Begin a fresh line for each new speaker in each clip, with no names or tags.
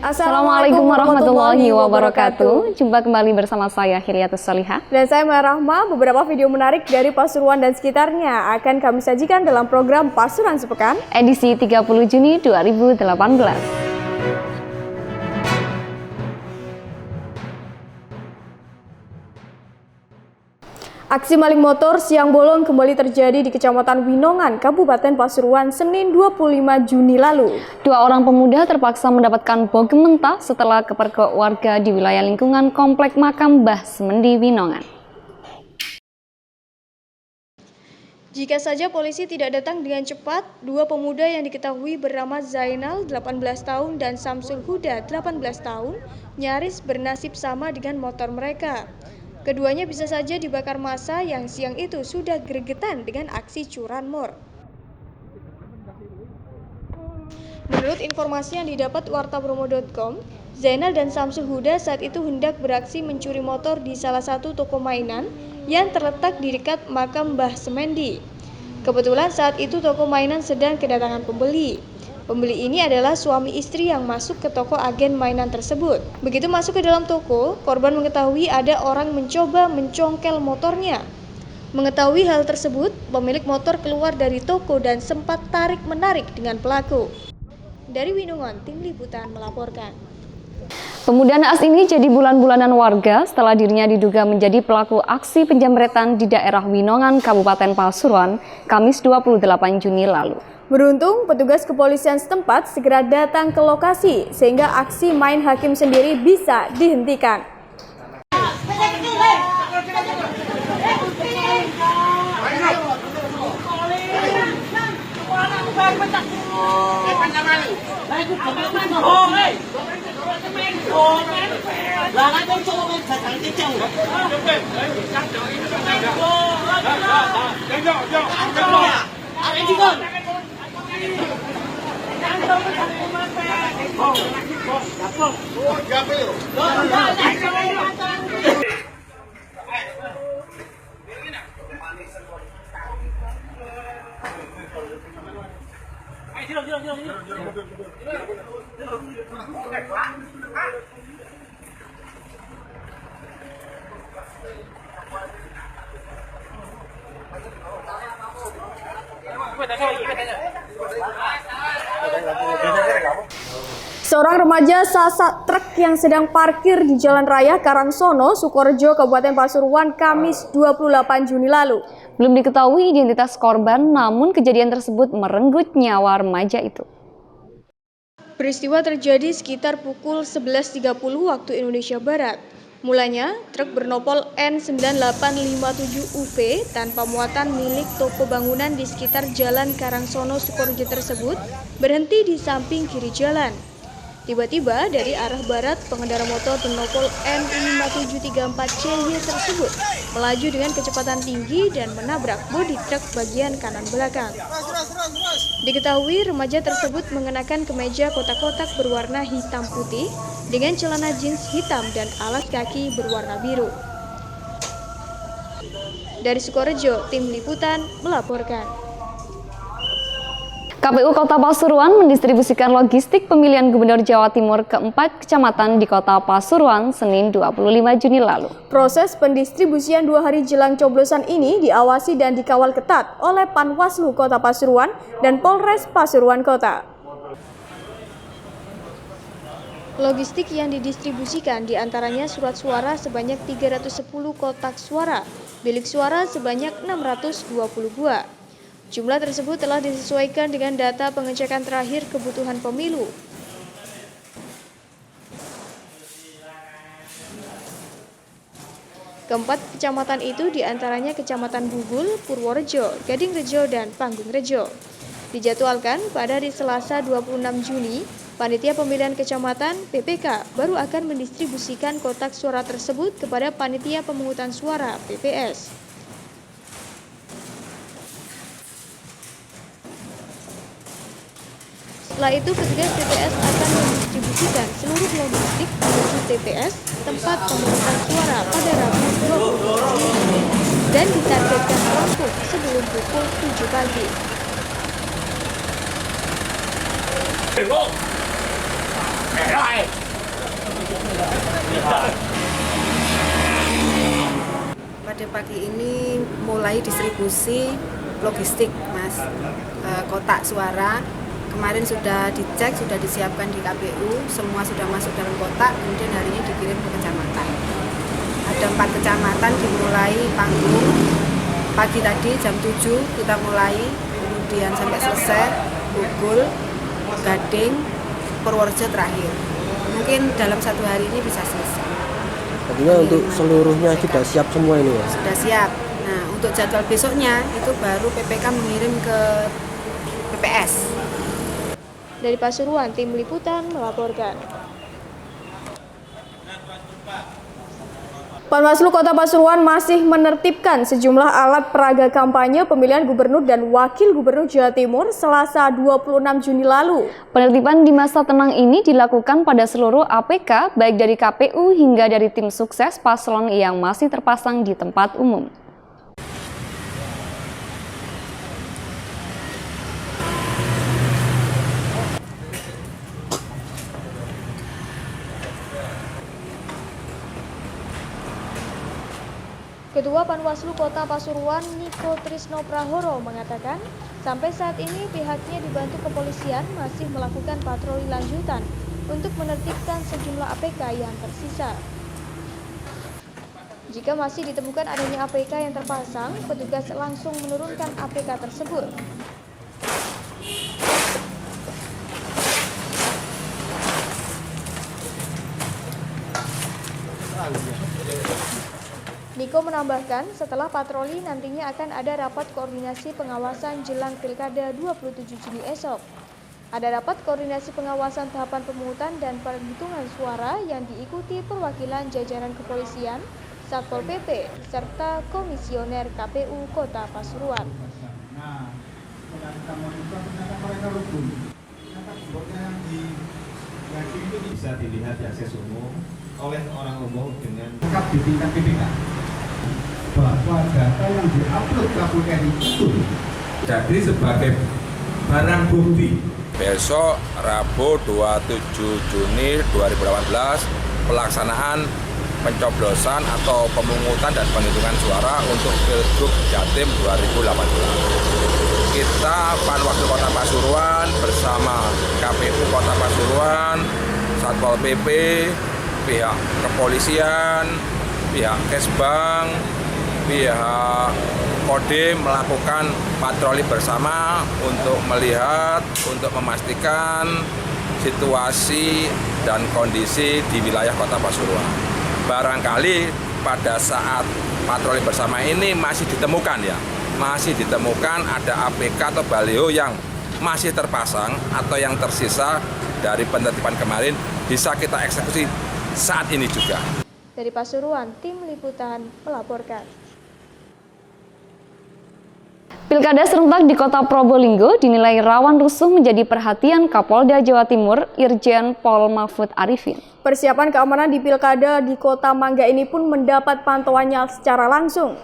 Assalamualaikum warahmatullahi wabarakatuh. Jumpa kembali bersama saya Hiriatus Salihah.
Dan saya Maya Rahma. Beberapa video menarik dari Pasuruan dan sekitarnya akan kami sajikan dalam program Pasuruan Sepekan
Edisi 30 Juni 2018.
Aksi maling motor siang bolong kembali terjadi di Kecamatan Winongan, Kabupaten Pasuruan, Senin 25 Juni lalu.
Dua orang pemuda terpaksa mendapatkan bogem mentah setelah kepergok warga di wilayah lingkungan Komplek Makam Mbah Semendi, Winongan.
Jika saja polisi tidak datang dengan cepat, dua pemuda yang diketahui bernama Zainal 18 tahun dan Samsul Huda 18 tahun nyaris bernasib sama dengan motor mereka. Keduanya bisa saja dibakar massa yang siang itu sudah gregetan dengan aksi curanmor. Menurut informasi yang didapat wartabromo.com, Zainal dan Samsul Huda saat itu hendak beraksi mencuri motor di salah satu toko mainan yang terletak di dekat makam Mbah Semendi. Kebetulan saat itu toko mainan sedang kedatangan pembeli. Pembeli ini adalah suami istri yang masuk ke toko agen mainan tersebut. Begitu masuk ke dalam toko, korban mengetahui ada orang mencoba mencongkel motornya. Mengetahui hal tersebut, pemilik motor keluar dari toko dan sempat tarik-menarik dengan pelaku. Dari Winongan, Tim Liputan melaporkan.
Pemuda naas ini jadi bulan-bulanan warga setelah dirinya diduga menjadi pelaku aksi penjamretan di daerah Winongan, Kabupaten Pasuruan, Kamis 28 Juni lalu.
Beruntung, petugas kepolisian setempat segera datang ke lokasi sehingga aksi main hakim sendiri bisa dihentikan. Seorang remaja sasak truk yang sedang parkir di Jalan Raya Karangsono, Sukorejo, Kabupaten Pasuruan, Kamis 28 Juni lalu.
Belum diketahui identitas korban, namun kejadian tersebut merenggut nyawa remaja itu.
Peristiwa terjadi sekitar pukul 11.30 waktu Indonesia Barat. Mulanya, truk bernopol N9857UV tanpa muatan milik toko bangunan di sekitar Jalan Karangsono, Sukorejo tersebut berhenti di samping kiri jalan. Tiba-tiba dari arah barat, pengendara motor bernopol N5734CY tersebut melaju dengan kecepatan tinggi dan menabrak bodi truk bagian kanan belakang. Diketahui remaja tersebut mengenakan kemeja kotak-kotak berwarna hitam putih dengan celana jeans hitam dan alas kaki berwarna biru. Dari Sukorejo, Tim Liputan melaporkan.
KPU Kota Pasuruan mendistribusikan logistik pemilihan Gubernur Jawa Timur ke-4 kecamatan di Kota Pasuruan Senin 25 Juni lalu.
Proses pendistribusian 2 hari jelang coblosan ini diawasi dan dikawal ketat oleh Panwaslu Kota Pasuruan dan Polres Pasuruan Kota. Logistik yang didistribusikan diantaranya surat suara sebanyak 310 kotak suara, bilik suara sebanyak 622. Jumlah tersebut telah disesuaikan dengan data pengecekan terakhir kebutuhan pemilu. Keempat kecamatan itu diantaranya Kecamatan Bugul, Purworejo, Gadingrejo, dan Panggungrejo. Dijadwalkan pada hari Selasa 26 Juni, Panitia Pemilihan Kecamatan (PPK) baru akan mendistribusikan kotak suara tersebut kepada Panitia Pemungutan Suara (PPS). Setelah itu, petugas TPS akan mendistribusikan seluruh logistik menuju TPS tempat pemungutan suara pada Rabu 20 Juni dan ditargetkan rampung sebelum pukul 7 pagi.
Pada pagi ini mulai distribusi logistik, Mas. Kotak suara kemarin sudah dicek, sudah disiapkan di KPU, semua sudah masuk dalam kotak, kemudian hari ini dikirim ke kecamatan. Ada 4 kecamatan dimulai panggung. Pagi tadi jam 7 kita mulai, kemudian sampai selesai Bogul, Gading, Purworejo terakhir. Mungkin dalam 1 hari ini bisa selesai.
Artinya untuk seluruhnya sudah siap semua ini ya?
Sudah siap. Nah, untuk jadwal besoknya itu baru PPK mengirim ke PPS.
Dari Pasuruan, tim liputan melaporkan. Panwaslu Kota Pasuruan masih menertibkan sejumlah alat peraga kampanye pemilihan gubernur dan wakil gubernur Jawa Timur Selasa 26 Juni lalu.
Penertiban di masa tenang ini dilakukan pada seluruh APK, baik dari KPU hingga dari tim sukses paslon yang masih terpasang di tempat umum.
Ketua Panwaslu Kota Pasuruan Niko Trisno Prahoro mengatakan, sampai saat ini pihaknya dibantu kepolisian masih melakukan patroli lanjutan untuk menertibkan sejumlah APK yang tersisa. Jika masih ditemukan adanya APK yang terpasang, petugas langsung menurunkan APK tersebut. Niko menambahkan, setelah patroli nantinya akan ada rapat koordinasi pengawasan jelang Pilkada 27 Juni esok. Ada rapat koordinasi pengawasan tahapan pemungutan dan penghitungan suara yang diikuti perwakilan jajaran kepolisian, Satpol PP, serta komisioner KPU Kota Pasuruan.
Itu bisa dilihat di akses umum oleh orang umum dengan lengkap di tingkat PPK bahwa data yang diupload KPU itu jadi sebagai barang bukti.
Besok Rabu 27 Juni 2018 pelaksanaan pencoblosan atau pemungutan dan penghitungan suara untuk Pilgub Jatim 2018. Kita Panwaslu Kota Pasuruan bersama KPU Kota Pasuruan, Satpol PP, pihak kepolisian, pihak Kesbang, pihak Kodim melakukan patroli bersama untuk melihat, untuk memastikan situasi dan kondisi di wilayah Kota Pasuruan. Barangkali pada saat patroli bersama ini masih ditemukan ada APK atau baliho yang masih terpasang atau yang tersisa dari penertiban kemarin bisa kita eksekusi saat ini juga.
Dari Pasuruan, tim liputan melaporkan.
Pilkada serentak di Kota Probolinggo dinilai rawan rusuh menjadi perhatian Kapolda Jawa Timur, Irjen Pol Mahfud Arifin.
Persiapan keamanan di Pilkada di Kota Mangga ini pun mendapat pantauannya secara langsung.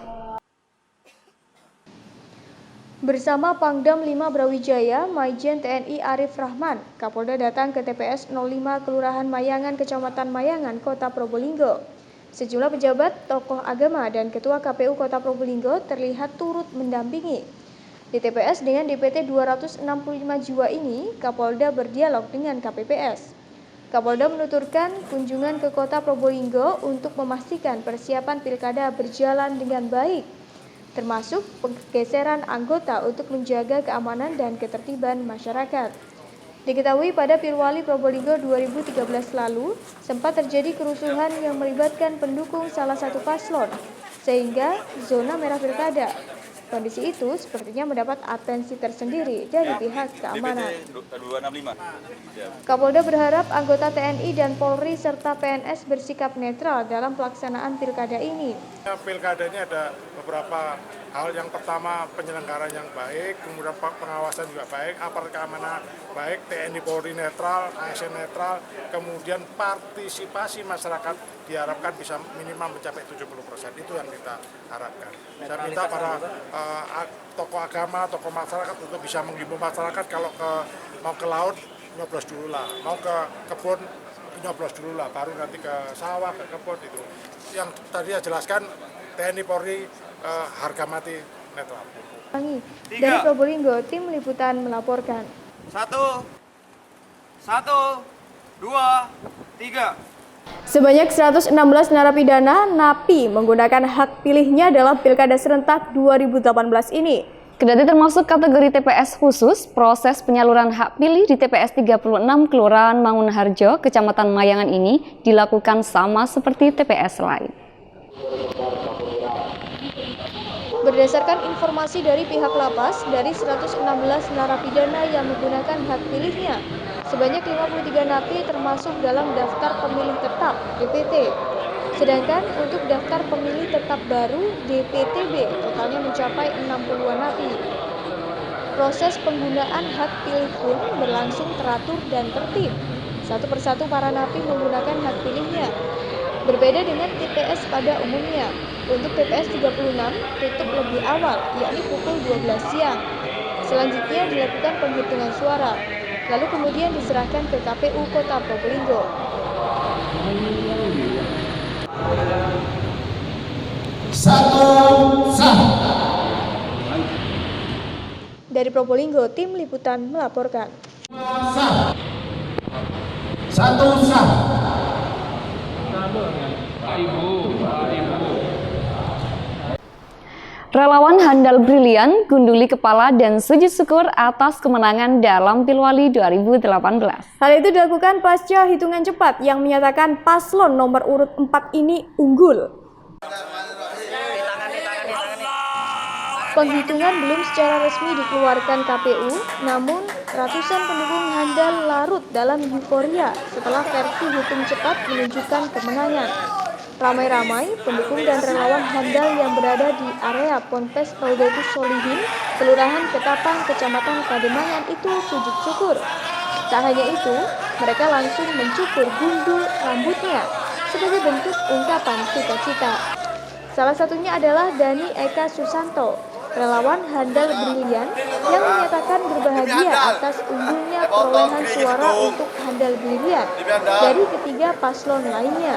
Bersama Pangdam 5 Brawijaya, Maijen TNI Arif Rahman, Kapolda datang ke TPS 05 Kelurahan Mayangan, Kecamatan Mayangan, Kota Probolinggo. Sejumlah pejabat, tokoh agama, dan Ketua KPU Kota Probolinggo terlihat turut mendampingi. Di TPS dengan DPT 265 jiwa ini, Kapolda berdialog dengan KPPS. Kapolda menuturkan kunjungan ke Kota Probolinggo untuk memastikan persiapan Pilkada berjalan dengan baik, termasuk penggeseran anggota untuk menjaga keamanan dan ketertiban masyarakat. Diketahui pada Pilwali Probolinggo 2013 lalu, sempat terjadi kerusuhan yang melibatkan pendukung salah satu paslon, sehingga zona merah Pilkada. Kondisi itu sepertinya mendapat atensi tersendiri dari pihak keamanan. Kapolda berharap anggota TNI dan Polri serta PNS bersikap netral dalam pelaksanaan Pilkada ini.
Pilkada ini ada beberapa hal. Yang pertama, penyelenggaraan yang baik, kemudian pengawasan juga baik, aparat keamanan baik, TNI Polri netral, ASN netral, kemudian partisipasi masyarakat diharapkan bisa minimal mencapai 70%. Itu yang kita harapkan. Saya minta para tokoh agama, tokoh masyarakat untuk bisa menghimbau masyarakat kalau mau ke laut, nyoblos dulu lah. Mau ke kebun, nyoblos dulu lah, baru nanti ke sawah, ke kebun itu. Yang tadi saya jelaskan TNI Polri harga mati netral.
Dari Probolinggo, tim liputan melaporkan.
1, 2, 3.
Sebanyak 116 narapidana napi menggunakan hak pilihnya dalam Pilkada Serentak 2018 ini.
Kendati termasuk kategori TPS khusus, proses penyaluran hak pilih di TPS 36 Kelurahan Mangunharjo, Kecamatan Mayangan ini dilakukan sama seperti TPS lain.
Berdasarkan informasi dari pihak lapas, dari 116 narapidana yang menggunakan hak pilihnya, sebanyak 53 napi termasuk dalam daftar pemilih tetap DPT. Sedangkan untuk daftar pemilih tetap baru DPTB totalnya mencapai 60-an napi. Proses penggunaan hak pilih pun berlangsung teratur dan tertib. Satu persatu para napi menggunakan hak pilihnya. Berbeda dengan TPS pada umumnya, untuk TPS 36 tutup lebih awal, yakni pukul 12 siang. Selanjutnya dilakukan penghitungan suara, lalu kemudian diserahkan ke KPU Kota Probolinggo. Dari Probolinggo, tim liputan melaporkan.
Relawan handal brilian, gunduli kepala dan sujud syukur atas kemenangan dalam Pilwali 2018.
Hal itu dilakukan pasca hitungan cepat yang menyatakan paslon nomor urut 4 ini unggul. Penghitungan belum secara resmi dikeluarkan KPU, namun ratusan pendukung handal larut dalam euforia setelah versi hitung cepat menunjukkan kemenangan. Ramai-ramai pendukung dan relawan handal yang berada di area Ponpes Raudatus Sholihin, Kelurahan Ketapang, Kecamatan Pademangan itu sujud syukur. Tak hanya itu, mereka langsung mencukur gundul rambutnya sebagai bentuk ungkapan sukacita. Salah satunya adalah Dani Eka Susanto, relawan handal brilian yang menyatakan berbahagia atas unggulnya perolehan suara untuk handal brilian dari ketiga paslon lainnya.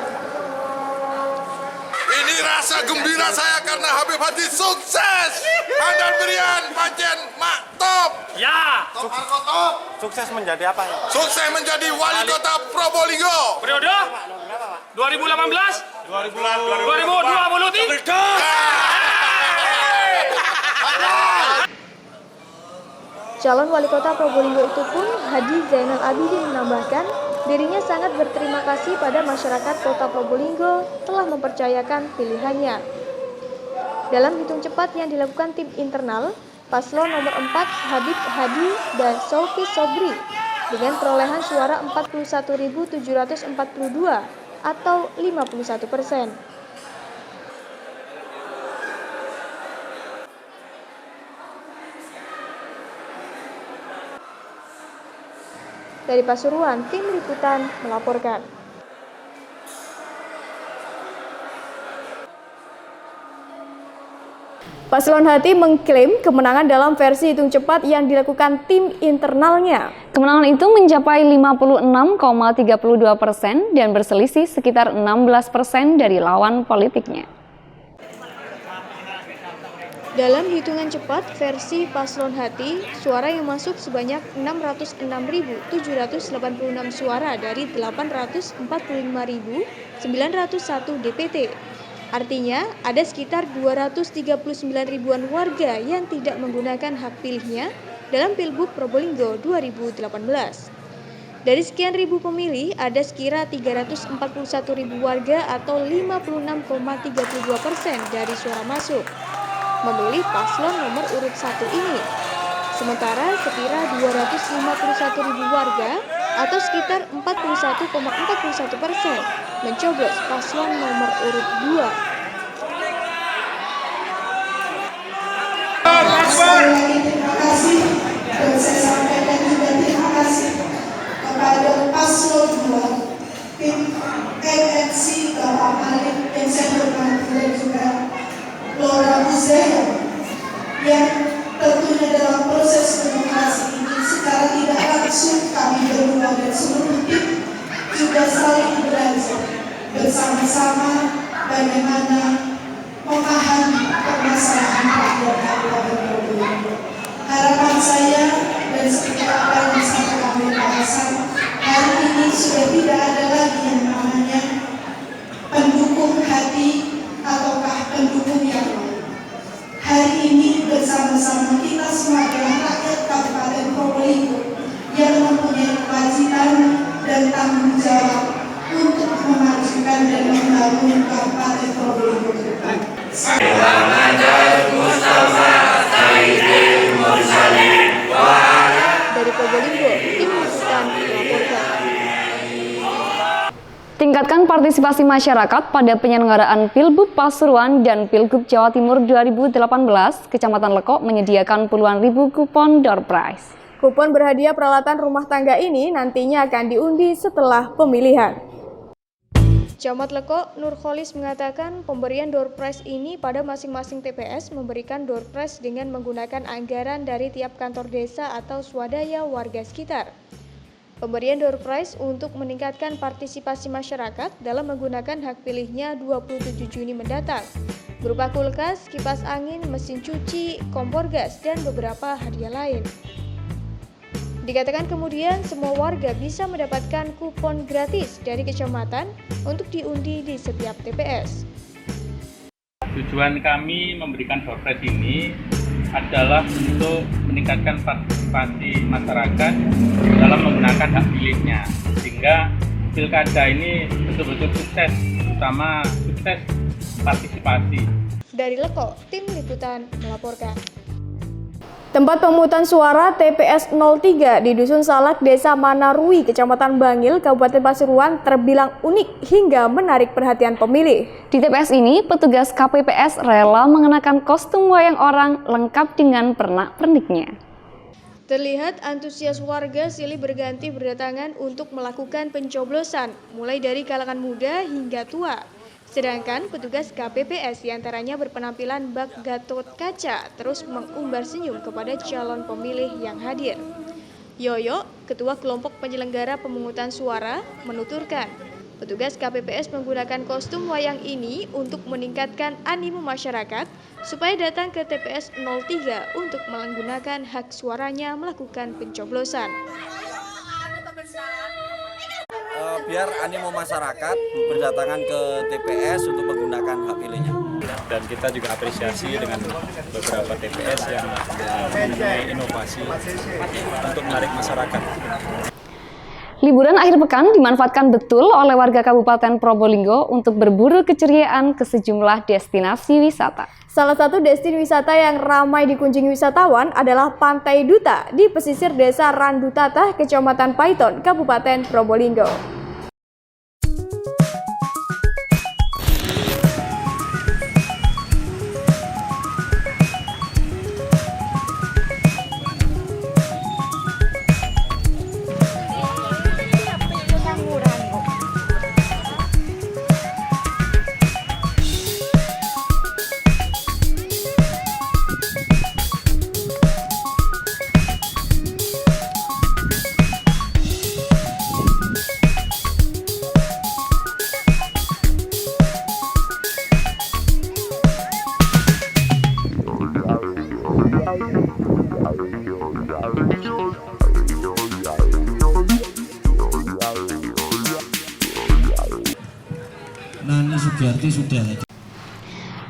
Ini rasa gembira saya karena Habib Hadi sukses. Handal brilian pancen mak top.
Ya. Sukses menjadi apa ya?
Sukses menjadi wali kota Probolinggo.
Periode 2018 2023.
Calon wali kota Probolinggo itu pun, Haji Zainal Abidin, menambahkan dirinya sangat berterima kasih pada masyarakat kota Probolinggo telah mempercayakan pilihannya. Dalam hitung cepat yang dilakukan tim internal, paslon nomor 4 Habib Hadi dan Saufi Sobri dengan perolehan suara 41.742 atau 51%. Dari Pasuruan, tim liputan melaporkan. Paslon Hati mengklaim kemenangan dalam versi hitung cepat yang dilakukan tim internalnya.
Kemenangan itu mencapai 56,32% dan berselisih sekitar 16% dari lawan politiknya.
Dalam hitungan cepat versi Paslon Hati, suara yang masuk sebanyak 606.786 suara dari 845.901 DPT. Artinya, ada sekitar 239 ribuan warga yang tidak menggunakan hak pilihnya dalam Pilgub Probolinggo 2018. Dari sekian ribu pemilih, ada sekira 341 ribu warga atau 56,32% dari suara masuk memilih paslon nomor urut 1 ini. Sementara sekira 251 ribu warga atau sekitar 41,41% mencoblos paslon nomor urut 2.
Terima kasih dan saya sampaikan juga terima kasih kepada paslon 2 tim MNC Bapak Malik yang saya hormati dan juga Lora Buzeya yang tentunya dalam proses demokrasi ini secara tidak langsung kami berdua dan seluruh tim juga saling bagaimana memahami permasalahan rakyat Kabupaten Probolinggo. Harapan saya dan seperti apa yang disampaikan oleh Pak Hasan, hari ini sudah tidak ada lagi yang namanya pendukung hati ataukah pendukung yang lain. Hari ini bersama-sama kita semua adalah rakyat Kabupaten Probolinggo yang mempunyai kewajiban dan tanggung jawab untuk memajukan dan membangun Kabupaten Probolinggo ke depan.
Dari Probolinggo, tim liputan melaporkan.
Tingkatkan partisipasi masyarakat pada penyelenggaraan Pilbub Pasuruan dan Pilgub Jawa Timur 2018, Kecamatan Lekok menyediakan puluhan ribu kupon door prize.
Kupon berhadiah peralatan rumah tangga ini nantinya akan diundi setelah pemilihan. Camat Lekok, Nurholis mengatakan pemberian door prize ini pada masing-masing TPS memberikan door prize dengan menggunakan anggaran dari tiap kantor desa atau swadaya warga sekitar. Pemberian door prize untuk meningkatkan partisipasi masyarakat dalam menggunakan hak pilihnya 27 Juni mendatang, berupa kulkas, kipas angin, mesin cuci, kompor gas, dan beberapa hadiah lain. Dikatakan kemudian semua warga bisa mendapatkan kupon gratis dari kecamatan untuk diundi di setiap TPS.
Tujuan kami memberikan door prize ini adalah untuk meningkatkan partisipasi masyarakat dalam menggunakan hak pilihnya, sehingga pilkada ini betul-betul sukses, terutama sukses partisipasi.
Dari Lekok, tim liputan melaporkan. Tempat pemungutan suara TPS 03 di Dusun Salak, Desa Manarui, Kecamatan Bangil, Kabupaten Pasuruan terbilang unik hingga menarik perhatian pemilih.
Di TPS ini, petugas KPPS rela mengenakan kostum wayang orang lengkap dengan pernak-perniknya.
Terlihat antusias warga silih berganti berdatangan untuk melakukan pencoblosan, mulai dari kalangan muda hingga tua. Sedangkan petugas KPPS diantaranya berpenampilan bak Gatot Kaca terus mengumbar senyum kepada calon pemilih yang hadir. Yoyo, ketua kelompok penyelenggara pemungutan suara, menuturkan petugas KPPS menggunakan kostum wayang ini untuk meningkatkan animo masyarakat supaya datang ke TPS 03 untuk menggunakan hak suaranya melakukan pencoblosan.
Biar animo masyarakat berdatangan ke TPS untuk menggunakan hak pilihnya.
Dan kita juga apresiasi dengan beberapa TPS yang mempunyai inovasi untuk menarik masyarakat.
Liburan akhir pekan dimanfaatkan betul oleh warga Kabupaten Probolinggo untuk berburu keceriaan ke sejumlah destinasi wisata.
Salah satu destinasi wisata yang ramai dikunjungi wisatawan adalah Pantai Duta di pesisir Desa Randutatah, Kecamatan Paiton, Kabupaten Probolinggo.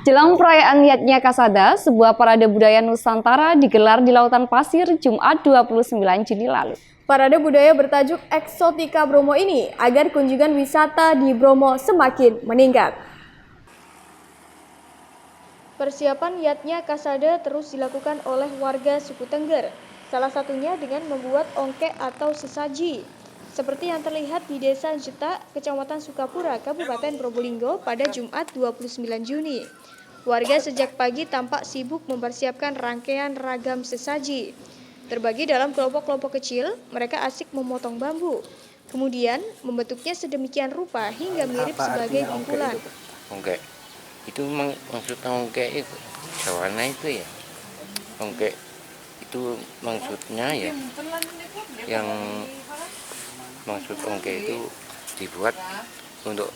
Jelang perayaan Yatnya Kasada, sebuah parade budaya Nusantara digelar di Lautan Pasir Jumat 29 Juni lalu.
Parade budaya bertajuk Eksotika Bromo ini agar kunjungan wisata di Bromo semakin meningkat. Persiapan Yatnya Kasada terus dilakukan oleh warga suku Tengger, salah satunya dengan membuat ongkek atau sesaji. Seperti yang terlihat di Desa Jeta, Kecamatan Sukapura, Kabupaten Probolinggo pada Jumat 29 Juni. Warga sejak pagi tampak sibuk mempersiapkan rangkaian ragam sesaji. Terbagi dalam kelompok-kelompok kecil, mereka asik memotong bambu. Kemudian membentuknya sedemikian rupa hingga mirip sebagai bingkulan.
Ongkek itu maksudnya ongkek itu sawana itu ya. Ongkek itu maksudnya ya yang maksud ongkek itu dibuat untuk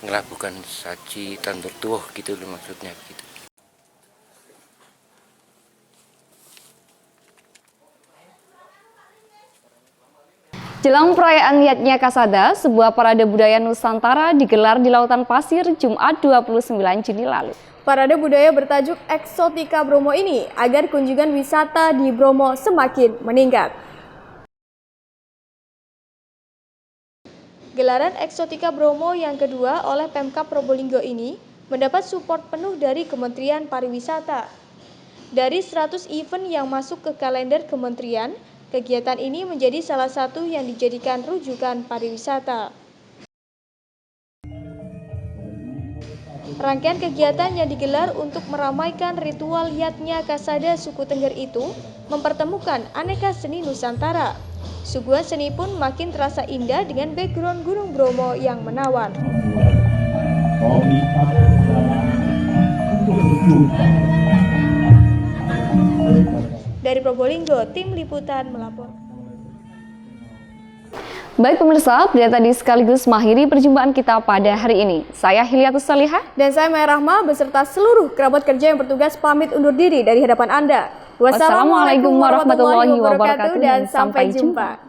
ngelakukan saji tandur tuh gitu loh maksudnya gitu.
Jelang perayaan Yatnya Kasada, sebuah parade budaya Nusantara digelar di Lautan Pasir Jumat 29 Juni lalu.
Parade budaya bertajuk Eksotika Bromo ini agar kunjungan wisata di Bromo semakin meningkat. Gelaran Eksotika Bromo yang kedua oleh Pemkab Probolinggo ini mendapat support penuh dari Kementerian Pariwisata. Dari 100 event yang masuk ke kalender kementerian, kegiatan ini menjadi salah satu yang dijadikan rujukan pariwisata. Rangkaian kegiatan yang digelar untuk meramaikan ritual Yatnya Kasada suku Tengger itu mempertemukan aneka seni Nusantara. Suguhan seni pun makin terasa indah dengan background Gunung Bromo yang menawan. Dari Probolinggo, tim liputan melapor.
Baik pemirsa, berita tadi sekaligus mengakhiri perjumpaan kita pada hari ini. Saya Hilyatus Salihah
dan saya Maya Rahma beserta seluruh kerabat kerja yang bertugas pamit undur diri dari hadapan Anda.
Wassalamualaikum warahmatullahi wabarakatuh dan sampai jumpa.